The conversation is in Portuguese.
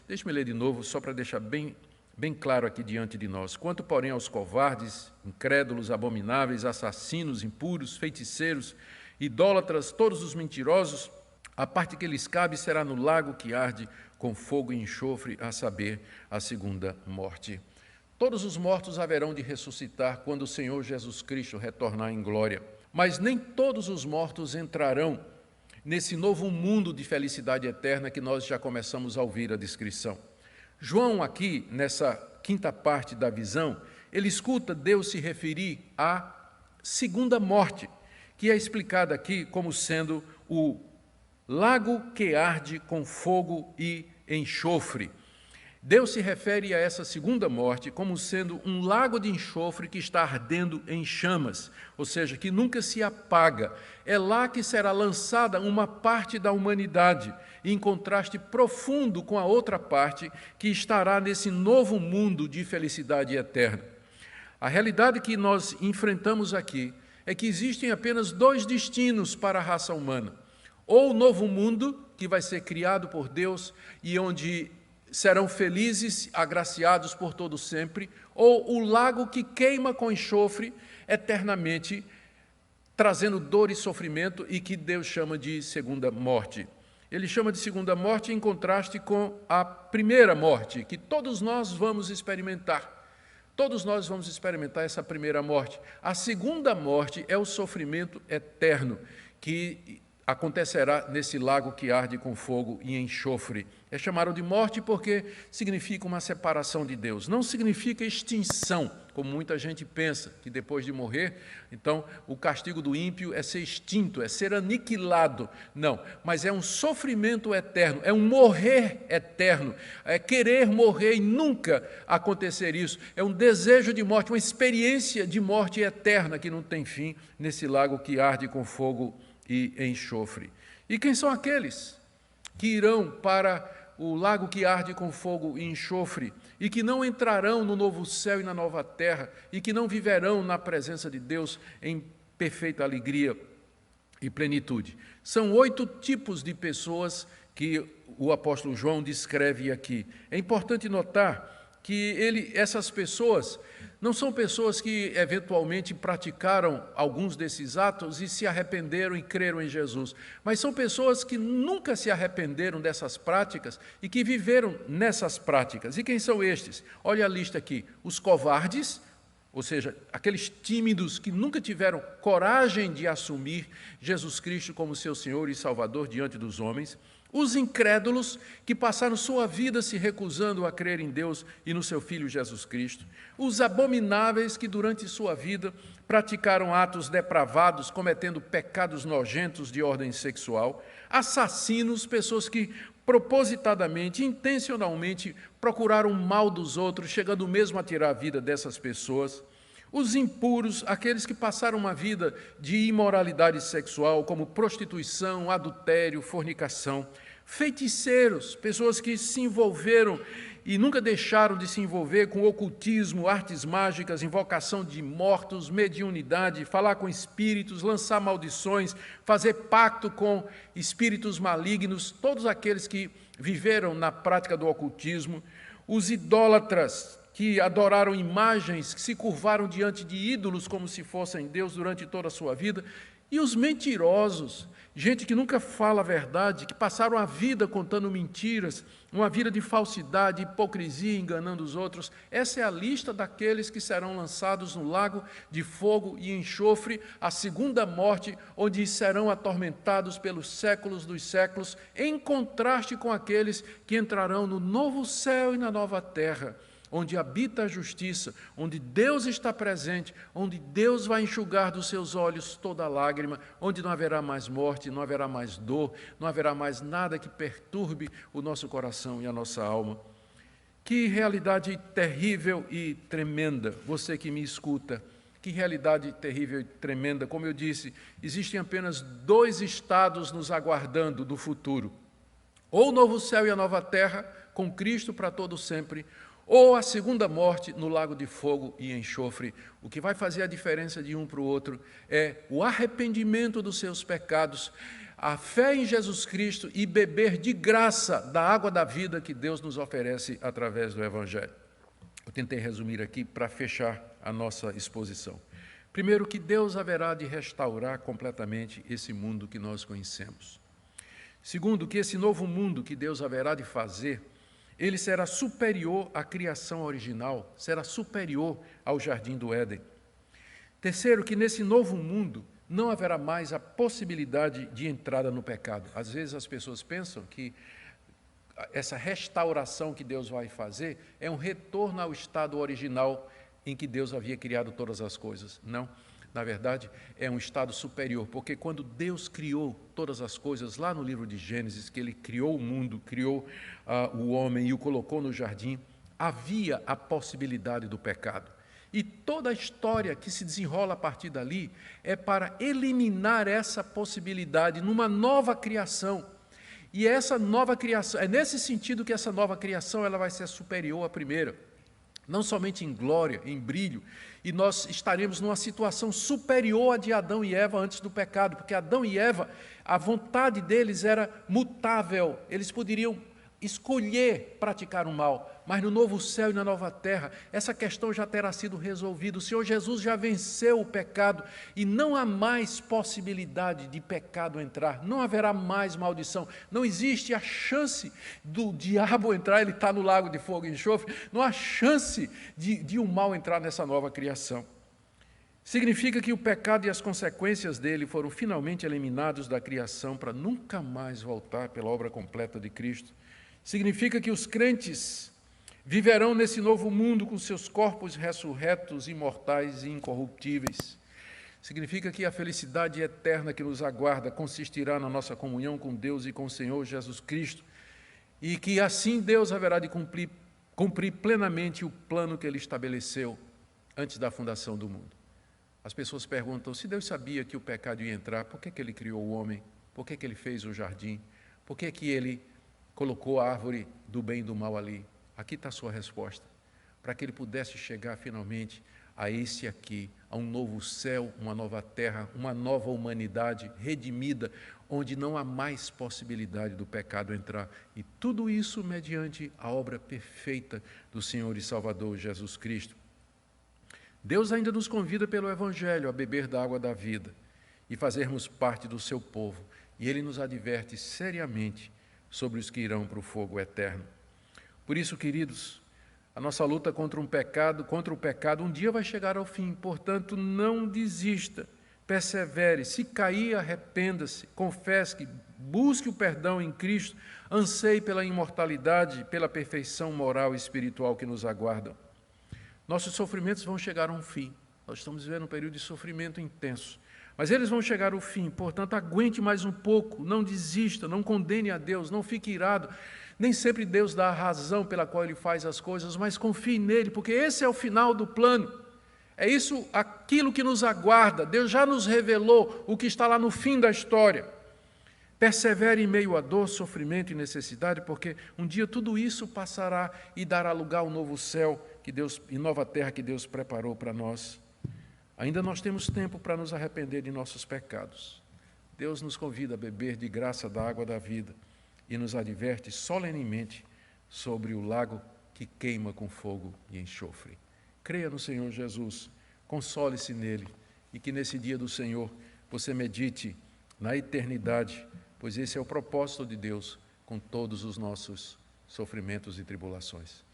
Deixe-me ler de novo, só para deixar bem claro aqui diante de nós. Quanto, porém, aos covardes, incrédulos, abomináveis, assassinos, impuros, feiticeiros, idólatras, todos os mentirosos, a parte que lhes cabe será no lago que arde com fogo e enxofre, a saber, a segunda morte. Todos os mortos haverão de ressuscitar quando o Senhor Jesus Cristo retornar em glória. Mas nem todos os mortos entrarão nesse novo mundo de felicidade eterna que nós já começamos a ouvir a descrição. João, aqui, nessa quinta parte da visão, ele escuta Deus se referir à segunda morte, que é explicada aqui como sendo o lago que arde com fogo e enxofre. Deus se refere a essa segunda morte como sendo um lago de enxofre que está ardendo em chamas, ou seja, que nunca se apaga. É lá que será lançada uma parte da humanidade, em contraste profundo com a outra parte que estará nesse novo mundo de felicidade eterna. A realidade que nós enfrentamos aqui é que existem apenas dois destinos para a raça humana. Ou o novo mundo, que vai ser criado por Deus e onde serão felizes, agraciados por todo sempre, ou o lago que queima com enxofre eternamente, trazendo dor e sofrimento e que Deus chama de segunda morte. Ele chama de segunda morte em contraste com a primeira morte, que todos nós vamos experimentar. Todos nós vamos experimentar essa primeira morte. A segunda morte é o sofrimento eterno, que acontecerá nesse lago que arde com fogo e enxofre. É chamado de morte porque significa uma separação de Deus. Não significa extinção, como muita gente pensa, que depois de morrer, então o castigo do ímpio é ser extinto, é ser aniquilado. Não, mas é um sofrimento eterno, é um morrer eterno, é querer morrer e nunca acontecer isso. É um desejo de morte, uma experiência de morte eterna que não tem fim nesse lago que arde com fogo e enxofre. E quem são aqueles que irão para o lago que arde com fogo e enxofre e que não entrarão no novo céu e na nova terra e que não viverão na presença de Deus em perfeita alegria e plenitude? São 8 tipos de pessoas que o apóstolo João descreve aqui. É importante notar que essas pessoas não são pessoas que eventualmente praticaram alguns desses atos e se arrependeram e creram em Jesus, mas são pessoas que nunca se arrependeram dessas práticas e que viveram nessas práticas. E quem são estes? Olha a lista aqui: os covardes, ou seja, aqueles tímidos que nunca tiveram coragem de assumir Jesus Cristo como seu Senhor e Salvador diante dos homens; os incrédulos, que passaram sua vida se recusando a crer em Deus e no seu Filho Jesus Cristo; os abomináveis, que durante sua vida praticaram atos depravados, cometendo pecados nojentos de ordem sexual; assassinos, pessoas que propositadamente, intencionalmente procuraram o mal dos outros, chegando mesmo a tirar a vida dessas pessoas; os impuros, aqueles que passaram uma vida de imoralidade sexual, como prostituição, adultério, fornicação; feiticeiros, pessoas que se envolveram e nunca deixaram de se envolver com ocultismo, artes mágicas, invocação de mortos, mediunidade, falar com espíritos, lançar maldições, fazer pacto com espíritos malignos, todos aqueles que viveram na prática do ocultismo; os idólatras, que adoraram imagens, que se curvaram diante de ídolos como se fossem Deus durante toda a sua vida; e os mentirosos, gente que nunca fala a verdade, que passaram a vida contando mentiras, uma vida de falsidade, hipocrisia, enganando os outros. Essa é a lista daqueles que serão lançados no lago de fogo e enxofre, a segunda morte, onde serão atormentados pelos séculos dos séculos, em contraste com aqueles que entrarão no novo céu e na nova terra, onde habita a justiça, onde Deus está presente, onde Deus vai enxugar dos seus olhos toda lágrima, onde não haverá mais morte, não haverá mais dor, não haverá mais nada que perturbe o nosso coração e a nossa alma. Que realidade terrível e tremenda, você que me escuta, que realidade terrível e tremenda. Como eu disse, existem apenas 2 estados nos aguardando do futuro: ou o novo céu e a nova terra, com Cristo para todo sempre, ou a segunda morte no lago de fogo e enxofre. O que vai fazer a diferença de um para o outro é o arrependimento dos seus pecados, a fé em Jesus Cristo e beber de graça da água da vida que Deus nos oferece através do Evangelho. Eu tentei resumir aqui para fechar a nossa exposição. Primeiro, que Deus haverá de restaurar completamente esse mundo que nós conhecemos. Segundo, que esse novo mundo que Deus haverá de fazer, ele será superior à criação original, será superior ao Jardim do Éden. Terceiro, que nesse novo mundo não haverá mais a possibilidade de entrada no pecado. Às vezes as pessoas pensam que essa restauração que Deus vai fazer é um retorno ao estado original em que Deus havia criado todas as coisas. Não, na verdade, é um estado superior, porque quando Deus criou todas as coisas, lá no livro de Gênesis, que Ele criou o mundo, criou o homem e o colocou no jardim, havia a possibilidade do pecado. E toda a história que se desenrola a partir dali é para eliminar essa possibilidade numa nova criação. E essa nova criação, é nesse sentido que essa nova criação ela vai ser superior à primeira, não somente em glória, em brilho, e nós estaremos numa situação superior à de Adão e Eva antes do pecado, porque Adão e Eva, a vontade deles era mutável, eles poderiam escolher praticar o mal, mas no novo céu e na nova terra, essa questão já terá sido resolvida. O Senhor Jesus já venceu o pecado e não há mais possibilidade de pecado entrar, não haverá mais maldição, não existe a chance do diabo entrar, ele está no lago de fogo e enxofre, não há chance de o mal entrar nessa nova criação. Significa que o pecado e as consequências dele foram finalmente eliminados da criação para nunca mais voltar pela obra completa de Cristo. Significa que os crentes viverão nesse novo mundo com seus corpos ressurretos, imortais e incorruptíveis. Significa que a felicidade eterna que nos aguarda consistirá na nossa comunhão com Deus e com o Senhor Jesus Cristo, e que assim Deus haverá de cumprir plenamente o plano que Ele estabeleceu antes da fundação do mundo. As pessoas perguntam, se Deus sabia que o pecado ia entrar, por que Ele criou o homem? Por que Ele fez o jardim? Por que Ele colocou a árvore do bem e do mal ali? Aqui está a sua resposta. Para que Ele pudesse chegar finalmente a esse aqui, a um novo céu, uma nova terra, uma nova humanidade redimida, onde não há mais possibilidade do pecado entrar. E tudo isso mediante a obra perfeita do Senhor e Salvador Jesus Cristo. Deus ainda nos convida pelo Evangelho a beber da água da vida e fazermos parte do seu povo. E Ele nos adverte seriamente sobre os que irão para o fogo eterno. Por isso, queridos, a nossa luta contra o pecado, um dia vai chegar ao fim. Portanto, não desista, persevere. Se cair, arrependa-se, confesse, busque o perdão em Cristo, anseie pela imortalidade, pela perfeição moral e espiritual que nos aguardam. Nossos sofrimentos vão chegar a um fim. Nós estamos vivendo um período de sofrimento intenso. Mas eles vão chegar ao fim, portanto, aguente mais um pouco, não desista, não condene a Deus, não fique irado. Nem sempre Deus dá a razão pela qual Ele faz as coisas, mas confie nele, porque esse é o final do plano. É isso, aquilo que nos aguarda. Deus já nos revelou o que está lá no fim da história. Persevere em meio a dor, sofrimento e necessidade, porque um dia tudo isso passará e dará lugar ao novo céu e nova terra que Deus preparou para nós. Ainda nós temos tempo para nos arrepender de nossos pecados. Deus nos convida a beber de graça da água da vida e nos adverte solenemente sobre o lago que queima com fogo e enxofre. Creia no Senhor Jesus, console-se nele e que nesse dia do Senhor você medite na eternidade, pois esse é o propósito de Deus com todos os nossos sofrimentos e tribulações.